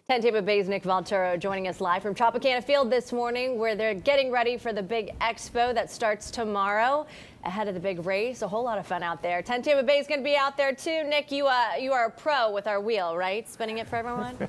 10 Tampa Bay's Nick Valturo joining us live from Tropicana Field this morning, where they're getting ready for the big expo that starts tomorrow ahead of the big race. A whole lot of fun out there. 10 Tampa Bay is going to be out there too. Nick, you are a pro with our wheel, right? Spinning it for everyone.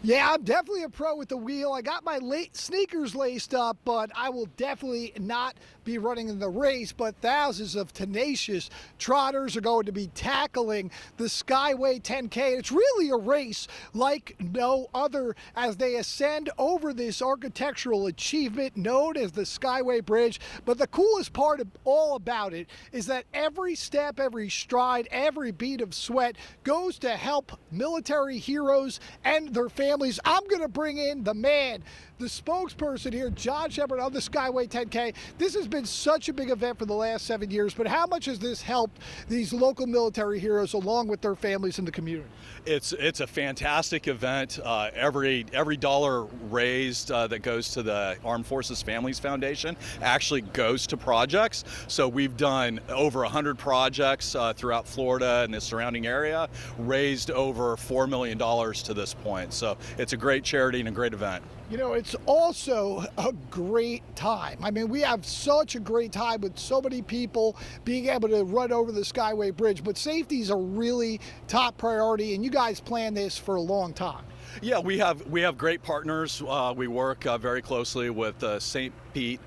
Yeah, I'm definitely a pro with the wheel. I got my sneakers laced up, but I will definitely not be running in the race. But thousands of tenacious trotters are going to be tackling the Skyway 10K. It's really a race like no other as they ascend over this architectural achievement known as the Skyway Bridge. But the coolest part of all about it is that every step, every stride, every bead of sweat goes to help military heroes and their families. I'm going to bring in the man, the spokesperson here, John Shepard of the Skyway 10K. This has been such a big event for the last 7 years, but how much has this helped these local military heroes along with their families in the community? It's a fantastic event. Every dollar raised that goes to the Armed Forces Families Foundation actually goes to projects. So we've done over 100 projects throughout Florida and the surrounding area, raised over $4 million to this point. So it's a great charity and a great event. You know, it's also a great time. I mean, we have such a great time with so many people being able to run over the Skyway Bridge, but safety is a really top priority, and you guys plan this for a long time. Yeah, we have great partners. We work very closely with St. Pete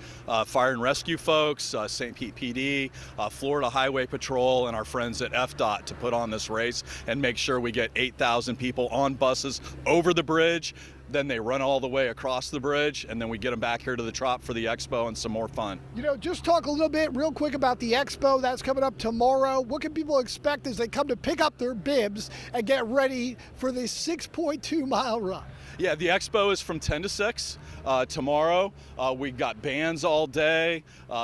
Fire and Rescue folks, St. Pete PD, Florida Highway Patrol, and our friends at FDOT to put on this race and make sure we get 8,000 people on buses over the bridge. Then they run all the way across the bridge, and then we get them back here to the Trop for the expo and some more fun. You know, just talk a little bit real quick about the expo that's coming up tomorrow. What can people expect as they come to pick up their bibs and get ready for this 6.2-mile run? Yeah, the expo is from 10 to 6 tomorrow. We've got bands all day,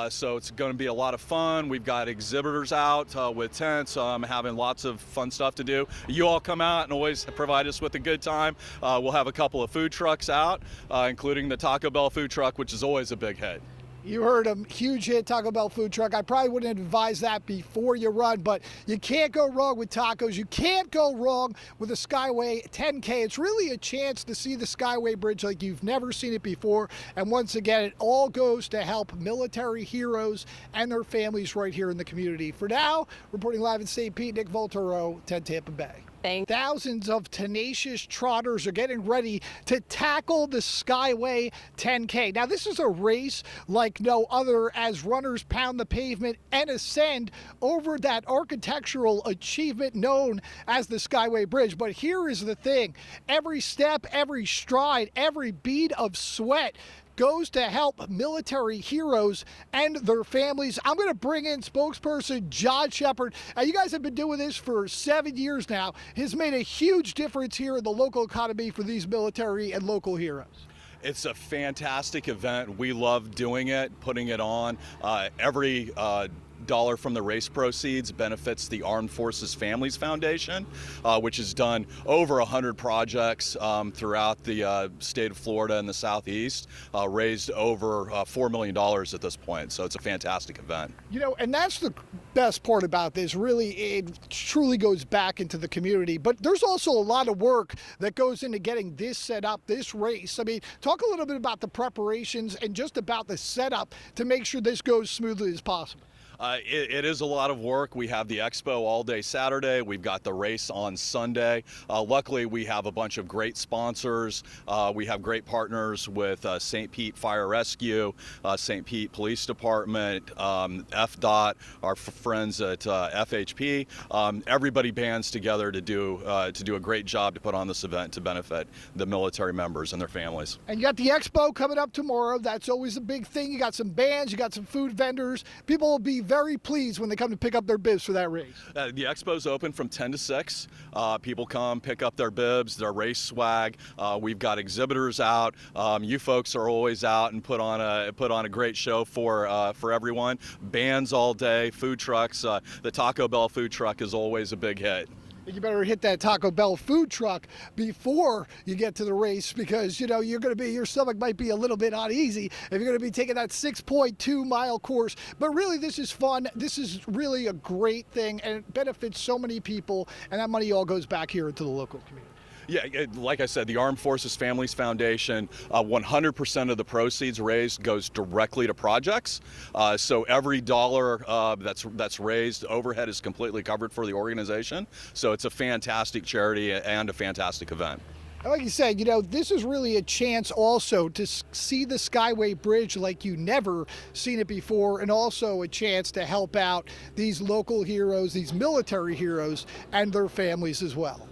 so it's going to be a lot of fun. We've got exhibitors out with tents, having lots of fun stuff to do. You all come out and always provide us with a good time. We'll have a couple of food trucks out, including the Taco Bell food truck, which is always a big hit. You heard him, huge hit, Taco Bell food truck. I probably wouldn't advise that before you run, but you can't go wrong with tacos. You can't go wrong with the Skyway 10K. It's really a chance to see the Skyway Bridge like you've never seen it before. And once again, it all goes to help military heroes and their families right here in the community. For now, reporting live in St. Pete, Nick Valturo, 10 Tampa Bay. Thousands of tenacious trotters are getting ready to tackle the Skyway 10K. Now, this is a race like no other as runners pound the pavement and ascend over that architectural achievement known as the Skyway Bridge. But here is the thing. Every step, every stride, every bead of sweat goes to help military heroes and their families. I'm going to bring in spokesperson John Shepard. You guys have been doing this for 7 years now. It's made a huge difference here in the local economy for these military and local heroes. It's a fantastic event. We love doing it, putting it on. Every dollar from the race proceeds benefits the Armed Forces Families Foundation, which has done over 100 projects throughout the state of Florida and the Southeast, raised over $4 million at this point. So it's a fantastic event. You know, and that's the best part about this. Really, it truly goes back into the community. But there's also a lot of work that goes into getting this set up, this race. I mean, talk a little bit about the preparations and just about the setup to make sure this goes smoothly as possible. It is a lot of work. We have the expo all day Saturday. We've got the race on Sunday. Luckily, we have a bunch of great sponsors. We have great partners with St. Pete Fire Rescue, St. Pete Police Department, FDOT, our friends at FHP. Everybody bands together to do a great job to put on this event to benefit the military members and their families. And you got the expo coming up tomorrow. That's always a big thing. You got some bands, you got some food vendors. People will be very pleased when they come to pick up their bibs for that race. The expo's open from 10 to 6. People come pick up their bibs, their race swag. We've got exhibitors out. You folks are always out and put on a great show for everyone. Bands all day, food trucks. The Taco Bell food truck is always a big hit. You better hit that Taco Bell food truck before you get to the race, because you're going to be, your stomach might be a little bit uneasy if you're going to be taking that 6.2 mile course. But really, this is fun. This is really a great thing, and it benefits so many people, and that money all goes back here into the local community. Yeah, like I said, the Armed Forces Families Foundation, 100% of the proceeds raised goes directly to projects. So every dollar that's raised, overhead is completely covered for the organization. So it's a fantastic charity and a fantastic event. Like you said, this is really a chance also to see the Skyway Bridge like you never seen it before, and also a chance to help out these local heroes, these military heroes, and their families as well.